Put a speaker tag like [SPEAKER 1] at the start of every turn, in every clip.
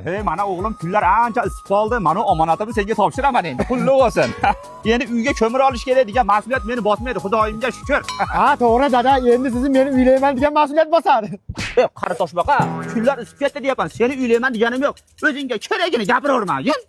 [SPEAKER 1] Hey, mana o'g'lim pullar ancha isib qoldi. Mana omonatimni senga topshiraman endi. Pulli bo'lsin. Endi uyga ko'mir olish kerak degan mas'uliyat meni bosmaydi, Xudoyimga shukr.
[SPEAKER 2] Ha, to'g'ri dada, endi sizni meni uylayman degan mas'uliyat bosar.
[SPEAKER 1] Qara toshbaqa, pullar isib ketdi deyapman. Seni uylayman deganim yo'q. O'zingga kerakini gapiravermagin.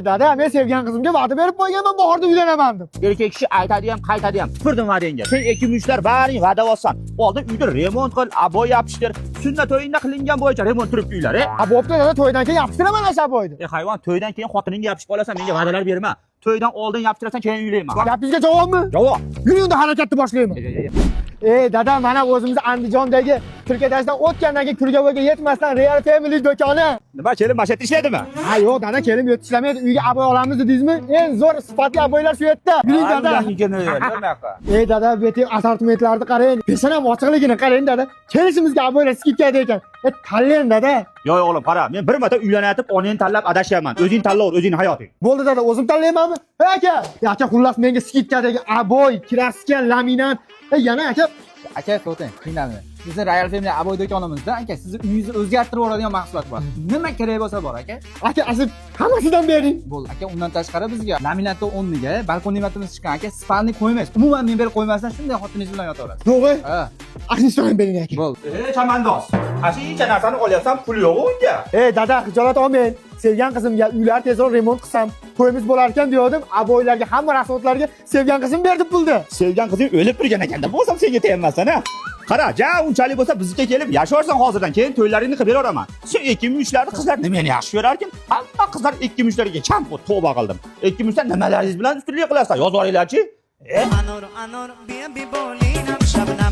[SPEAKER 2] Dada, men sevgan qizimga va'da berib qo'yganman, bahorda uylanaman deb.
[SPEAKER 1] Erkak kishi aytadi ham, qaytadi ham. Tupurdim va'dangga. Sen ikki-uchlar baring va'da olsan. Oldin uyda remont qil, aboy yopishtir. Sunnat to'yinda qilingan bo'yicha remont turibdi uylar,
[SPEAKER 2] Ha, bo'pti dada, to'ydan keyin yopishtiraman o'sha boyni.
[SPEAKER 1] Hayvon, to'ydan keyin xotiningga yopishib qolasan, menga va'dalar berma. To'ydan oldin yopishtirsan, keyin uylayman.
[SPEAKER 2] Gapingizga javobmi?
[SPEAKER 1] Javob.
[SPEAKER 2] Yuring unda harakatni boshlayman. Dada, mana o'zimiz Andijondagi Turkiyadashdan o'tgandan keyin Kurgavoga yetmasdan Real Family do'koni.
[SPEAKER 1] Nima, kelin mashat ishladimi?
[SPEAKER 2] Ha, yo'q dada, kelib ishlamaydi. Uyga aboy olamiz dedingizmi? Eng zo'r sifatli aboylar shu yerda. Yuring dada. Dada, bu yerda assortimentlarni qarang. Peshanam ochiqligini qarang dada. Kelishimizga aboylar skidkada ekan. Tanlang dada.
[SPEAKER 1] Yo'q o'g'lim, qara, men bir marta uylanayotib, onangni tanlab adashyapman. O'zing tanlaver, o'zingning hayoting.
[SPEAKER 2] Bo'ldi dada, o'zim tanlaymanmi? Aka, xullas menga skidkadagi aboy, kraska, laminat, yana
[SPEAKER 3] Aka, to'xtang, qiynalmang. Sizni Royal Family aboy do'konimizda aka, sizni uyingizni o'zgartirib yuboradigan mahsulot bor. Nima kerak bo'lsa bor aka.
[SPEAKER 2] asl hammasidan bering.
[SPEAKER 3] Bo'ldi aka, undan tashqari bizga laminatni o'rniga balkonli matimiz chiqqan aka, spalni qo'ymaysiz. Umuman men berib qo'ymasdan shunday xotiningiz bilan yotaverasiz.
[SPEAKER 2] To'g'ri?
[SPEAKER 3] Ha,
[SPEAKER 2] Asistdan bering aka.
[SPEAKER 3] bo'ldi.
[SPEAKER 1] Chamandoz. Qancha narsani olyapsan, pul yo'q unga.
[SPEAKER 2] Dada, xijolat olmang. Sevgan qizimga uylar tezroq remont qilsam, to'yimiz bo'lar ekan degandim. Aboylarga, hamma rasmotlarga sevgan qizim berdi pulni.
[SPEAKER 1] Sevgan qizing o'lib turgan ekanda, bo'lsam senga tegmasdan, ha. Qara, ja unchalik bo'lsa bizga kelib yashaversan hozirdan, keyin to'ylaringni qilib beraveraman. Shu ikki-uchlarni qizlar meni yaxshi ko'rarkin, hamma qizlar ikki-uchlarga champot tavba qildim. Ikki-uchlar nimalaringiz bilan ustunlik qilasizlar? Yozib olinglar-chi.
[SPEAKER 4] Anor, baby, bolina, shabna